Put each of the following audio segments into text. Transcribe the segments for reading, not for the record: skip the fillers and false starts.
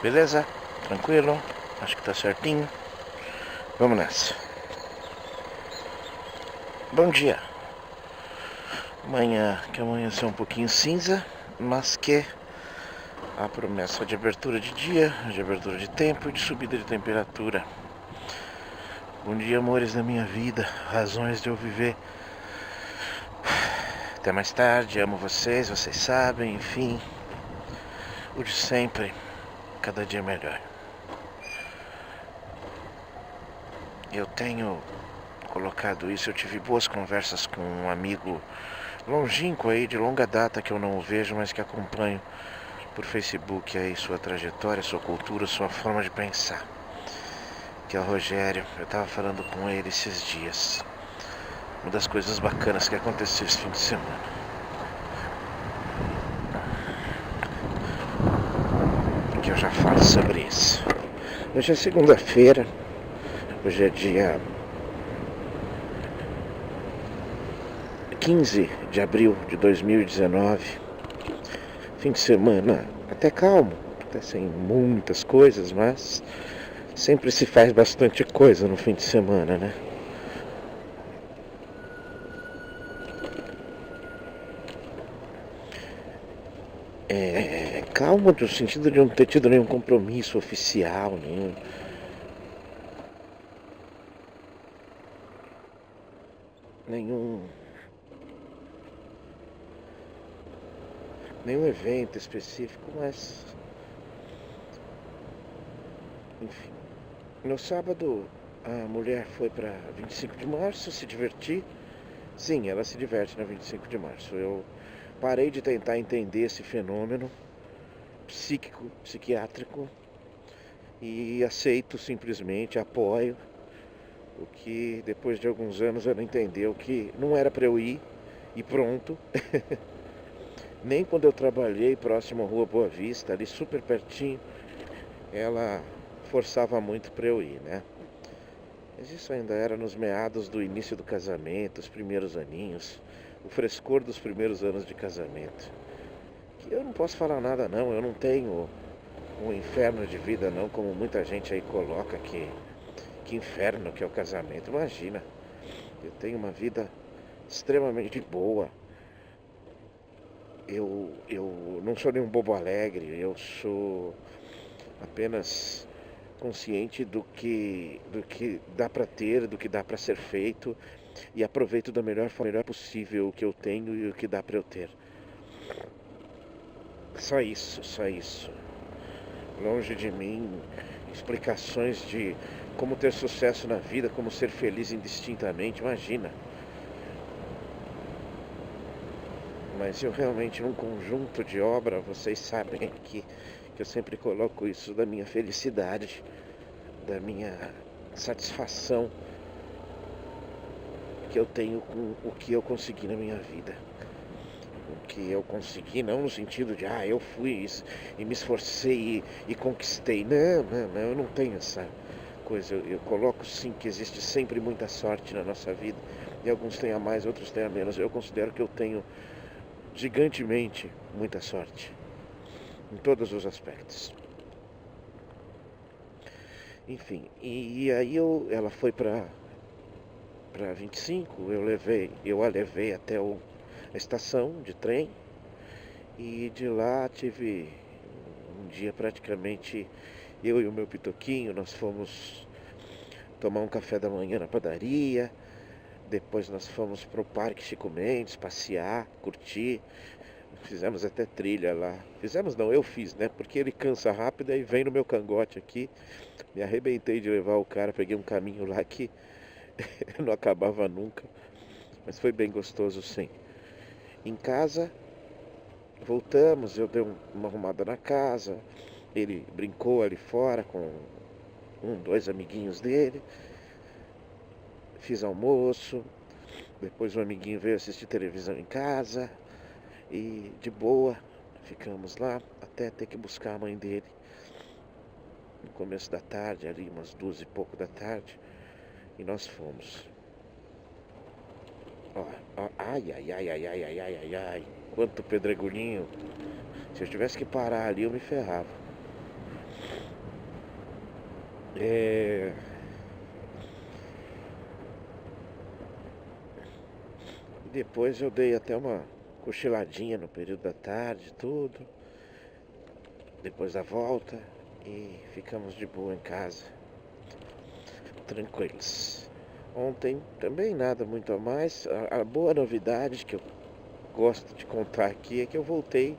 Beleza? Tranquilo? Acho que tá certinho. Vamos nessa. Bom dia. Amanhã que amanheceu um pouquinho cinza, mas que a promessa de abertura de dia, de abertura de tempo e de subida de temperatura. Bom dia, amores da minha vida, razões de eu viver. Até mais tarde, amo vocês sabem, enfim. O de sempre, cada dia melhor. Eu tenho colocado isso, eu tive boas conversas com um amigo longínquo aí, de longa data, que eu não o vejo, mas que acompanho por Facebook aí sua trajetória, sua cultura, sua forma de pensar. Que é o Rogério. Eu tava falando com ele esses dias. Uma das coisas bacanas que aconteceu esse fim de semana. Que eu já falo sobre isso. Hoje é segunda-feira. Hoje é dia 15 de abril de 2019. Fim de semana até calmo, até sem muitas coisas, mas sempre se faz bastante coisa no fim de semana, né? Calmo no sentido de não ter tido nenhum compromisso oficial, nenhum evento específico, mas enfim. No sábado a mulher foi para 25 de março se divertir. Sim, ela se diverte na 25 de março. Eu parei de tentar entender esse fenômeno psíquico, psiquiátrico e aceito simplesmente, apoio o que depois de alguns anos ela entendeu que não era para eu ir e pronto. Nem quando eu trabalhei próximo à Rua Boa Vista, ali super pertinho, ela forçava muito para eu ir, né? Mas isso ainda era nos meados do início do casamento, os primeiros aninhos, o frescor dos primeiros anos de casamento. Que eu não posso falar nada não, eu não tenho um inferno de vida não, como muita gente aí coloca que inferno que é o casamento. Imagina, eu tenho uma vida extremamente boa. Eu não sou nenhum bobo alegre, eu sou apenas consciente do que dá para ter, do que dá para ser feito e aproveito da melhor forma possível o que eu tenho e o que dá para eu ter. Só isso, só isso. Longe de mim explicações de como ter sucesso na vida, como ser feliz indistintamente, imagina. Mas eu realmente, num conjunto de obra, vocês sabem que eu sempre coloco isso da minha felicidade, da minha satisfação que eu tenho com o que eu consegui na minha vida. O que eu consegui, não no sentido de, eu fui isso, e me esforcei e conquistei. Não, eu não tenho essa coisa. Eu coloco sim que existe sempre muita sorte na nossa vida. E alguns têm a mais, outros têm a menos. Eu considero que eu tenho gigantemente muita sorte. Em todos os aspectos. Enfim, e aí ela foi para 25, eu a levei até a estação de trem e de lá tive um dia praticamente eu e o meu pitoquinho, nós fomos tomar um café da manhã na padaria, depois nós fomos pro Parque Chico Mendes, passear, curtir. Fizemos até trilha lá. Fizemos não, eu fiz, né? Porque ele cansa rápido e vem no meu cangote aqui. Me arrebentei de levar o cara, peguei um caminho lá que não acabava nunca. Mas foi bem gostoso, sim. Em casa, voltamos, eu dei uma arrumada na casa. Ele brincou ali fora com dois amiguinhos dele. Fiz almoço. Depois um amiguinho veio assistir televisão em casa. E de boa, ficamos lá até ter que buscar a mãe dele no começo da tarde, ali umas 2 e pouco da tarde, e nós fomos. Ai, quanto pedregulhinho. Se eu tivesse que parar ali, eu me ferrava. É, Depois eu dei até uma cochiladinha no período da tarde, tudo. Depois da volta e ficamos de boa em casa, tranquilos. Ontem também nada muito a mais. A boa novidade que eu gosto de contar aqui é que eu voltei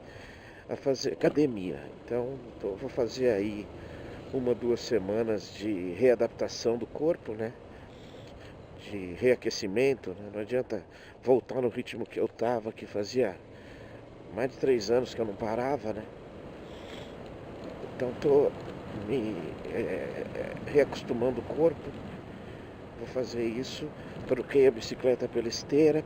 a fazer academia. Então vou fazer aí 1, 2 semanas de readaptação do corpo, né? De reaquecimento, né? Não adianta voltar no ritmo que eu tava, que fazia mais de 3 anos que eu não parava, né? Então tô me reacostumando o corpo. Vou fazer isso. Troquei a bicicleta pela esteira.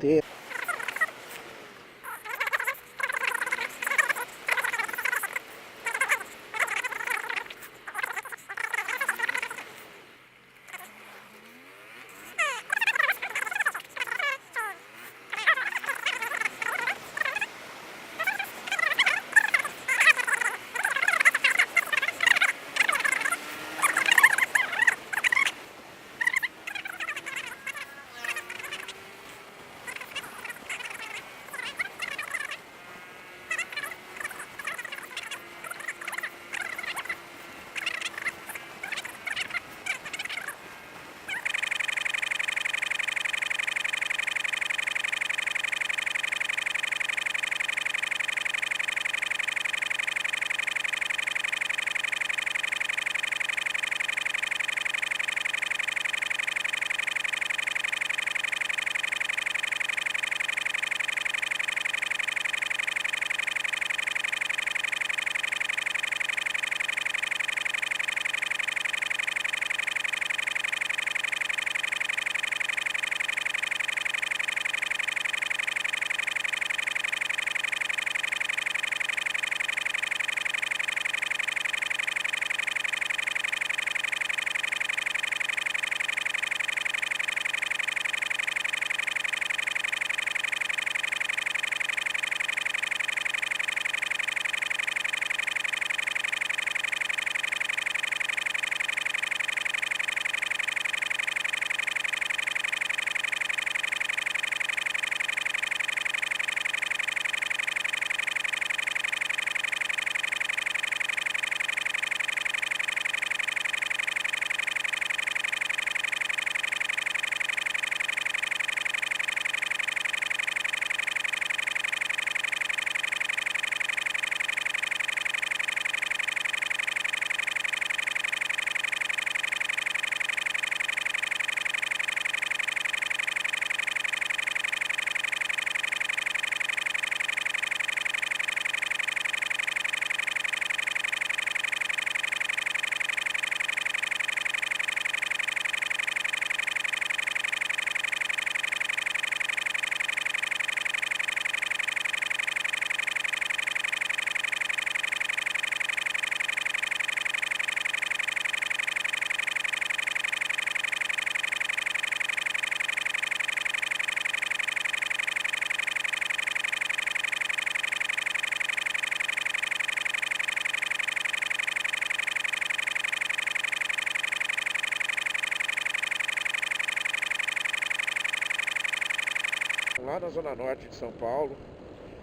Lá na zona norte de São Paulo,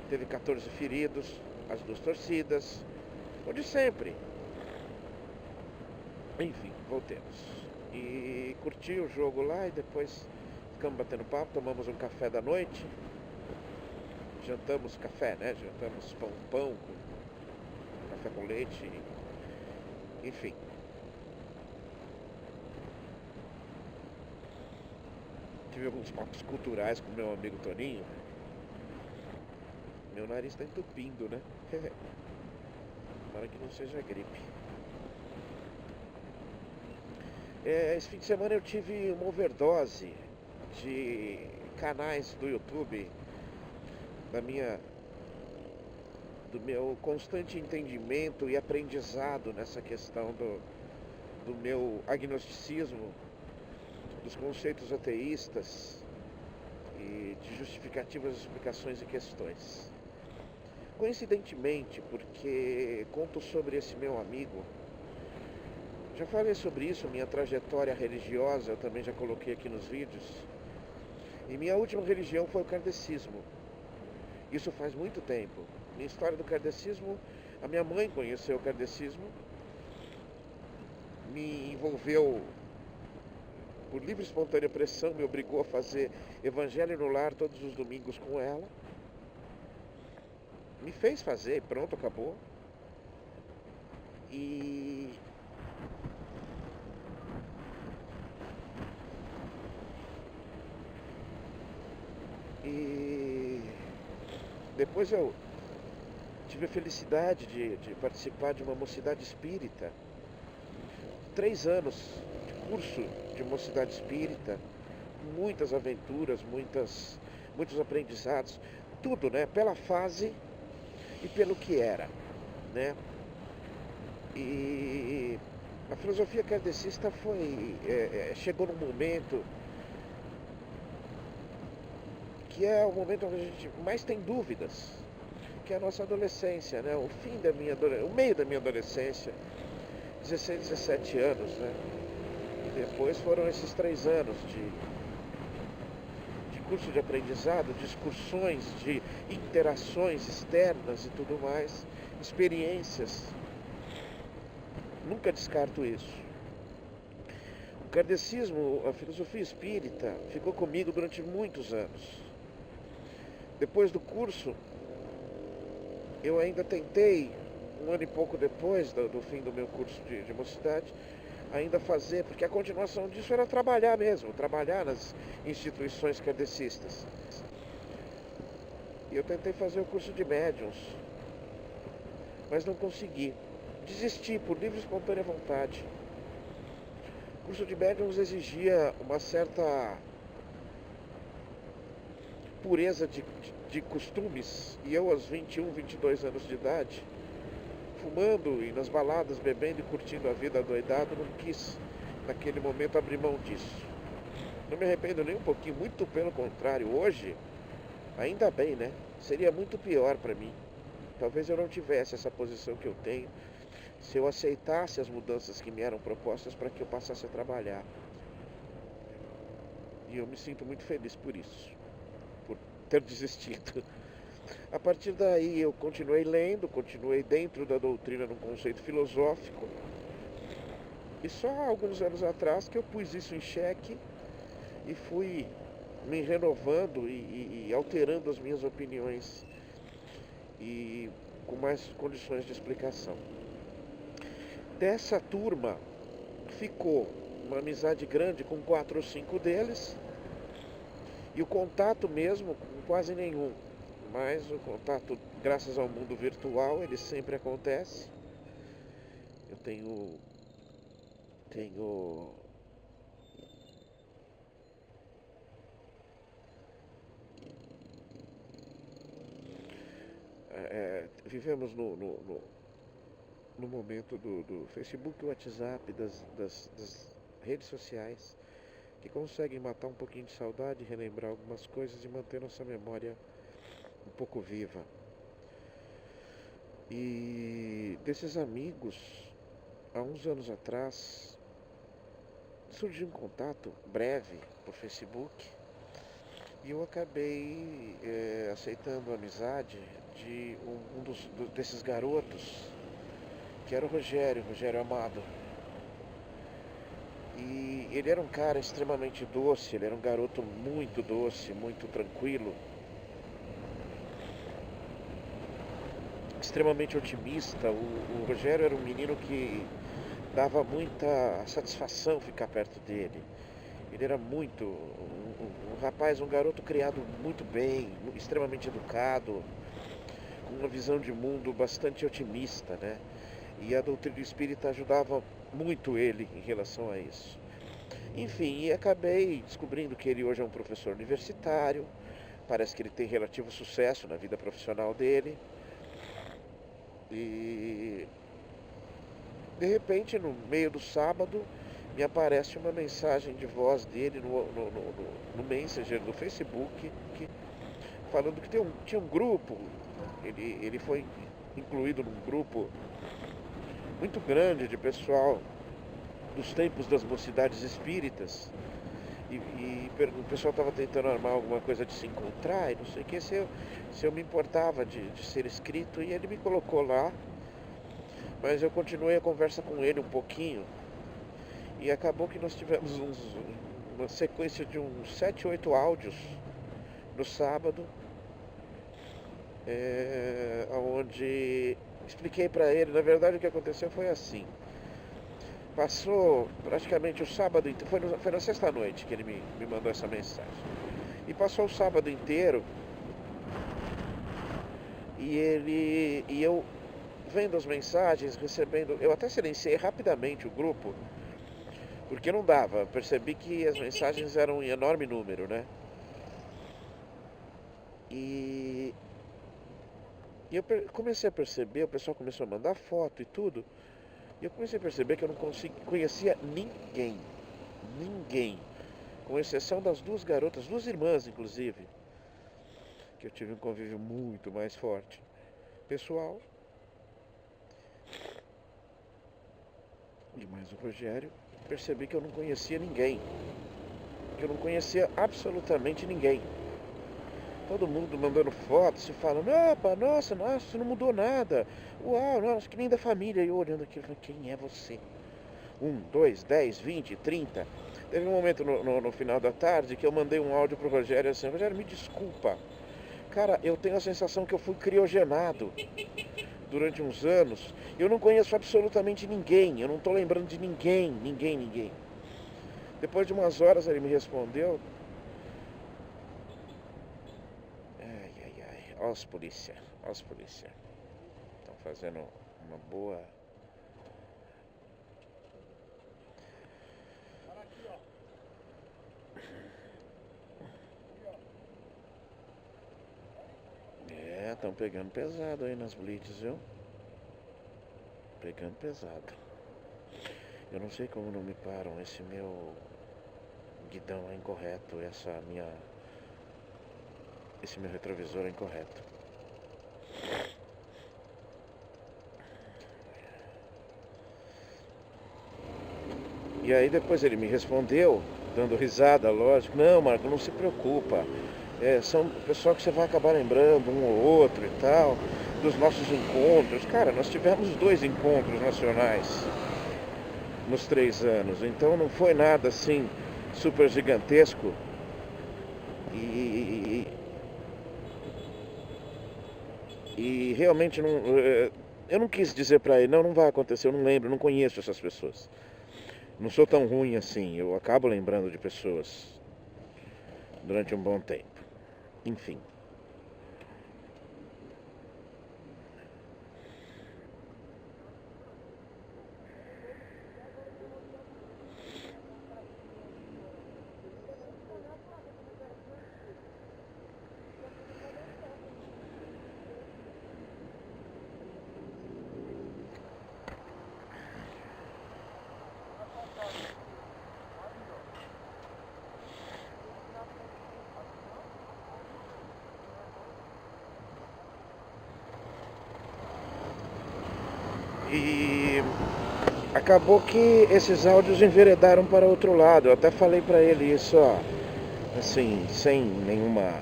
teve 14 feridos, as duas torcidas, o de sempre. Enfim, voltemos. E curti o jogo lá e depois ficamos batendo papo, tomamos um café da noite. Jantamos café, né? Jantamos pão com café com leite, enfim. Tive alguns papos culturais com meu amigo Toninho. Meu nariz tá entupindo, né? Tomara que não seja gripe. Esse fim de semana eu tive uma overdose de canais do YouTube da minha, do meu constante entendimento e aprendizado nessa questão do meu agnosticismo, dos conceitos ateístas e de justificativas, explicações e questões. Coincidentemente, porque conto sobre esse meu amigo Já falei sobre isso, minha trajetória religiosa, eu também já coloquei aqui nos vídeos. E minha última religião foi o kardecismo. Isso faz muito tempo. Minha história do kardecismo, a minha mãe conheceu o kardecismo, me envolveu por livre e espontânea pressão, me obrigou a fazer evangelho no lar todos os domingos com ela. Me fez fazer, pronto, acabou. E depois eu tive a felicidade de participar de uma mocidade espírita. 3 anos de curso de mocidade espírita, muitas aventuras, muitos aprendizados, tudo, né? Pela fase e pelo que era, né? E a filosofia kardecista chegou num momento que é o momento onde a gente mais tem dúvidas, que é a nossa adolescência, né? O meio da minha adolescência, 16, 17 anos, né? E depois foram esses 3 anos de curso de aprendizado, de excursões, de interações externas e tudo mais, experiências. Nunca descarto isso. O kardecismo, a filosofia espírita, ficou comigo durante muitos anos. Depois do curso, eu ainda tentei, 1 ano e pouco depois do fim do meu curso de mocidade, ainda fazer, porque a continuação disso era trabalhar mesmo, trabalhar nas instituições kardecistas. E eu tentei fazer o curso de médiuns, mas não consegui. Desisti por livre e espontânea vontade. O curso de médiuns exigia uma certa pureza de costumes, e eu aos 21, 22 anos de idade, fumando e nas baladas, bebendo e curtindo a vida adoidado, não quis, naquele momento, abrir mão disso. Não me arrependo nem um pouquinho, muito pelo contrário. Hoje, ainda bem, né? Seria muito pior para mim. Talvez eu não tivesse essa posição que eu tenho se eu aceitasse as mudanças que me eram propostas para que eu passasse a trabalhar. E eu me sinto muito feliz por isso, por ter desistido. A partir daí eu continuei lendo, continuei dentro da doutrina num conceito filosófico. E só há alguns anos atrás que eu pus isso em xeque e fui me renovando e alterando as minhas opiniões e com mais condições de explicação. Dessa turma ficou uma amizade grande com 4 ou 5 deles e o contato mesmo com quase nenhum. Mas o contato, graças ao mundo virtual, ele sempre acontece. Eu tenho vivemos no momento do Facebook, WhatsApp, das redes sociais, que conseguem matar um pouquinho de saudade, relembrar algumas coisas e manter nossa memória um pouco viva. E desses amigos, há uns anos atrás, surgiu um contato breve por Facebook e eu acabei aceitando a amizade de desses garotos, que era o Rogério Amado. E ele era um cara extremamente doce, ele era um garoto muito doce, muito tranquilo, extremamente otimista. O Rogério era um menino que dava muita satisfação ficar perto dele. Ele era muito um rapaz, um garoto criado muito bem, extremamente educado, com uma visão de mundo bastante otimista, né? E a doutrina espírita ajudava muito ele em relação a isso. Enfim, e acabei descobrindo que ele hoje é um professor universitário. Parece que ele tem relativo sucesso na vida profissional dele. E de repente, no meio do sábado, me aparece uma mensagem de voz dele no Messenger do Facebook, falando que tinha um grupo. Ele foi incluído num grupo muito grande de pessoal dos tempos das mocidades espíritas. O pessoal estava tentando armar alguma coisa de se encontrar e não sei o que, se eu me importava de ser inscrito, e ele me colocou lá, mas eu continuei a conversa com ele um pouquinho, e acabou que nós tivemos uma sequência de uns 7, 8 áudios no sábado, onde expliquei para ele. Na verdade, o que aconteceu foi assim: passou praticamente o sábado inteiro, foi na sexta-noite que ele me mandou essa mensagem. E passou o sábado inteiro e eu vendo as mensagens, recebendo. Eu até silenciei rapidamente o grupo, porque não dava. Eu percebi que as mensagens eram em enorme número, né? E eu comecei a perceber, o pessoal começou a mandar foto e tudo. E eu comecei a perceber que eu não conhecia ninguém. Ninguém. Com exceção das duas garotas, duas irmãs inclusive, que eu tive um convívio muito mais forte. Pessoal. E mais o Rogério, percebi que eu não conhecia ninguém. Que eu não conhecia absolutamente ninguém. Todo mundo mandando fotos e falando: opa, nossa, você não mudou nada. Uau, nossa, que nem da família. E eu olhando aqui, falando: quem é você? 1, 2, 10, 20, 30. Teve um momento no final da tarde que eu mandei um áudio pro Rogério assim: Rogério, me desculpa. Cara, eu tenho a sensação que eu fui criogenado durante uns anos. Eu não conheço absolutamente ninguém. Eu não tô lembrando de ninguém. Depois de umas horas ele me respondeu. Olha os polícia. Estão fazendo uma boa. Estão pegando pesado aí nas blitz, viu? Pegando pesado. Eu não sei como não me param. Esse meu guidão é incorreto. Esse meu retrovisor é incorreto. E aí depois ele me respondeu, dando risada, lógico: não, Marco, não se preocupa. São pessoal que você vai acabar lembrando, um ou outro e tal, dos nossos encontros. Cara, nós tivemos 2 encontros nacionais nos 3 anos, então não foi nada assim super gigantesco. E realmente não, eu não quis dizer pra ele: não vai acontecer, eu não lembro, não conheço essas pessoas. Não sou tão ruim assim, eu acabo lembrando de pessoas durante um bom tempo. Enfim. E acabou que esses áudios enveredaram para outro lado. Eu até falei para ele isso, ó, assim, sem nenhuma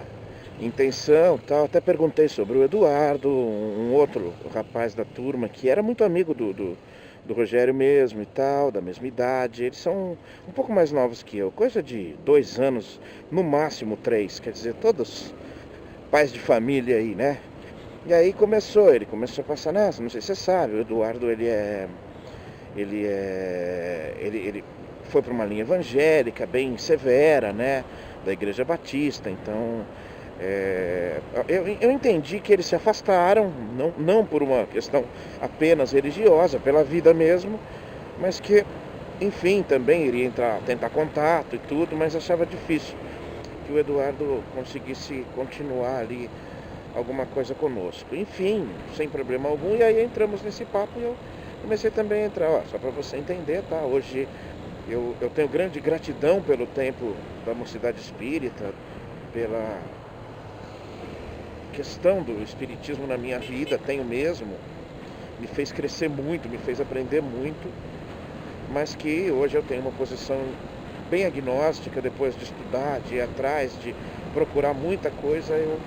intenção, tal. Até perguntei sobre o Eduardo, um outro rapaz da turma que era muito amigo do Rogério mesmo e tal, da mesma idade. Eles são um pouco mais novos que eu, coisa de 2 anos, no máximo 3, quer dizer, todos pais de família aí, né? E aí ele começou a passar nessa. Não sei se você sabe, o Eduardo, ele foi para uma linha evangélica bem severa, né, da Igreja Batista. Então eu entendi que eles se afastaram, não por uma questão apenas religiosa, pela vida mesmo, mas que, enfim, também iria tentar contato e tudo, mas achava difícil que o Eduardo conseguisse continuar ali alguma coisa conosco. Enfim, sem problema algum. E aí entramos nesse papo e eu comecei também a entrar. Ó, só para você entender, tá? Hoje eu tenho grande gratidão pelo tempo da Mocidade Espírita, pela questão do espiritismo na minha vida, tenho mesmo. Me fez crescer muito, me fez aprender muito. mas que hoje eu tenho uma posição bem agnóstica. Depois de estudar, de ir atrás, de procurar muita coisa, eu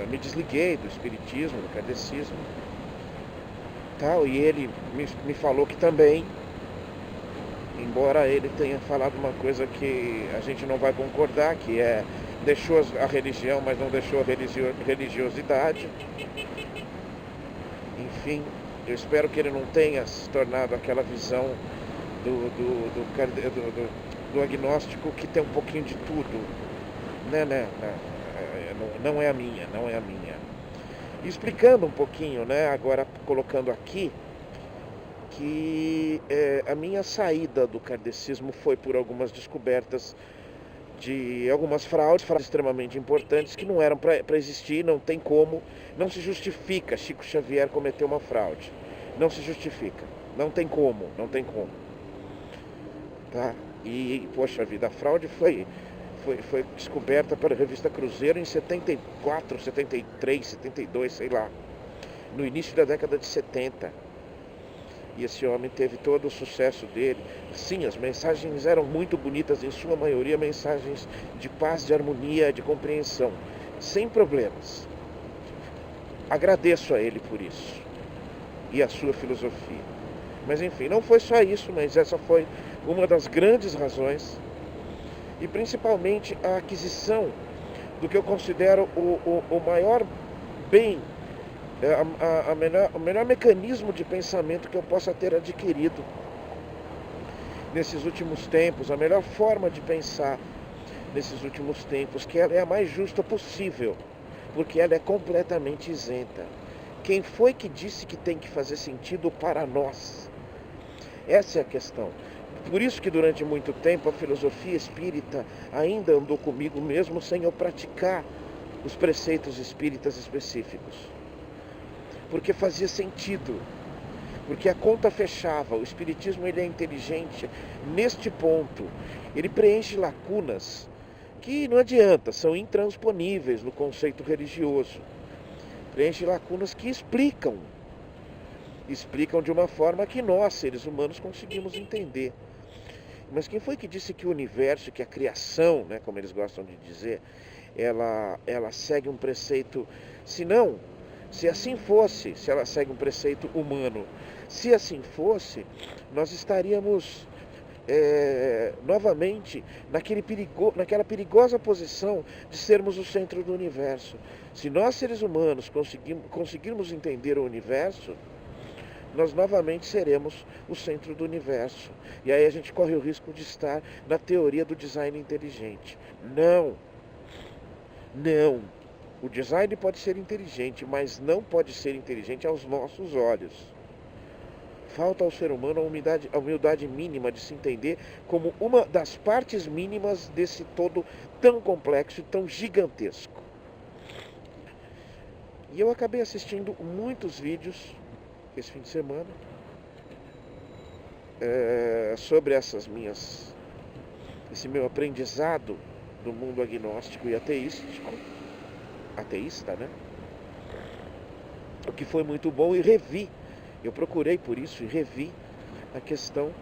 me desliguei do espiritismo, do kardecismo, tal, e ele me falou que também, embora ele tenha falado uma coisa que a gente não vai concordar, que é deixou a religião, mas não deixou a religiosidade. Enfim, eu espero que ele não tenha se tornado aquela visão do agnóstico que tem um pouquinho de tudo. Né? Não é a minha, não é a minha. E explicando um pouquinho, né, agora colocando aqui, que a minha saída do kardecismo foi por algumas descobertas de algumas fraudes extremamente importantes que não eram para existir, não tem como, não se justifica Chico Xavier cometer uma fraude. Não se justifica, não tem como, não tem como. Tá? E, poxa vida, a fraude foi descoberta pela revista Cruzeiro em 74, 73, 72, sei lá, no início da década de 70. E esse homem teve todo o sucesso dele. Sim, as mensagens eram muito bonitas, em sua maioria mensagens de paz, de harmonia, de compreensão, sem problemas. Agradeço a ele por isso e a sua filosofia. Mas enfim, não foi só isso, mas essa foi uma das grandes razões, e principalmente a aquisição do que eu considero o maior bem, o melhor mecanismo de pensamento que eu possa ter adquirido nesses últimos tempos, a melhor forma de pensar nesses últimos tempos, que ela é a mais justa possível, porque ela é completamente isenta. Quem foi que disse que tem que fazer sentido para nós? Essa é a questão. Por isso que durante muito tempo a filosofia espírita ainda andou comigo, mesmo sem eu praticar os preceitos espíritas específicos. Porque fazia sentido, porque a conta fechava. O espiritismo, ele é inteligente neste ponto. Ele preenche lacunas que não adianta, são intransponíveis no conceito religioso. Preenche lacunas que explicam de uma forma que nós, seres humanos, conseguimos entender. Mas quem foi que disse que o universo, que a criação, né, como eles gostam de dizer, ela segue um preceito? Se não, se assim fosse, se ela segue um preceito humano, se assim fosse, nós estaríamos novamente naquela perigosa posição de sermos o centro do universo. Se nós, seres humanos, conseguirmos entender o universo, nós novamente seremos o centro do universo. E aí a gente corre o risco de estar na teoria do design inteligente. Não. Não. O design pode ser inteligente, mas não pode ser inteligente aos nossos olhos. Falta ao ser humano a humildade mínima de se entender como uma das partes mínimas desse todo tão complexo e tão gigantesco. E eu acabei assistindo muitos vídeos esse fim de semana sobre esse meu aprendizado do mundo agnóstico e ateísta, né? O que foi muito bom, e eu procurei por isso e revi a questão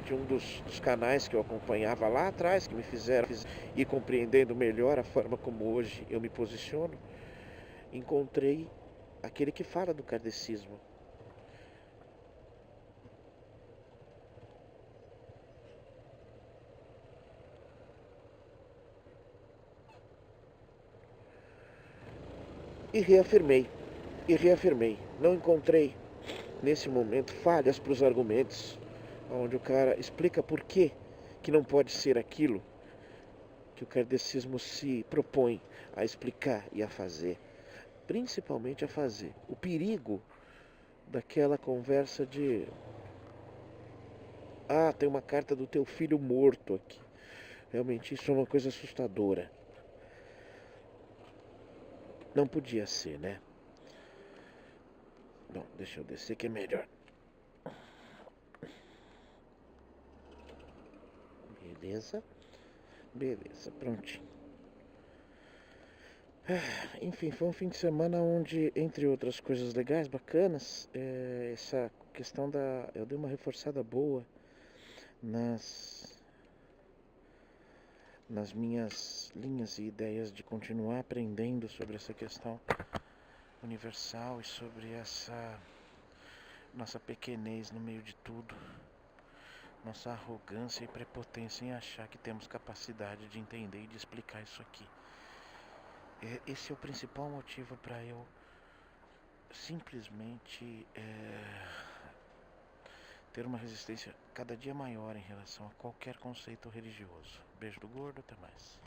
de um dos canais que eu acompanhava lá atrás, que me fizeram ir compreendendo melhor a forma como hoje eu me posiciono. Encontrei aquele que fala do kardecismo. E reafirmei. Não encontrei, nesse momento, falhas para os argumentos, onde o cara explica por que não pode ser aquilo que o kardecismo se propõe a explicar e a fazer. Principalmente a fazer. O perigo daquela conversa de: ah, tem uma carta do teu filho morto aqui. Realmente isso é uma coisa assustadora. Não podia ser, né? Bom, deixa eu descer que é melhor. Beleza, prontinho. Enfim, foi um fim de semana onde, entre outras coisas legais, bacanas, essa questão da. Eu dei uma reforçada boa nas, nas minhas linhas e ideias de continuar aprendendo sobre essa questão universal e sobre essa nossa pequenez no meio de tudo, nossa arrogância e prepotência em achar que temos capacidade de entender e de explicar isso aqui. Esse é o principal motivo para eu simplesmente ter uma resistência cada dia maior em relação a qualquer conceito religioso. Beijo do gordo, até mais.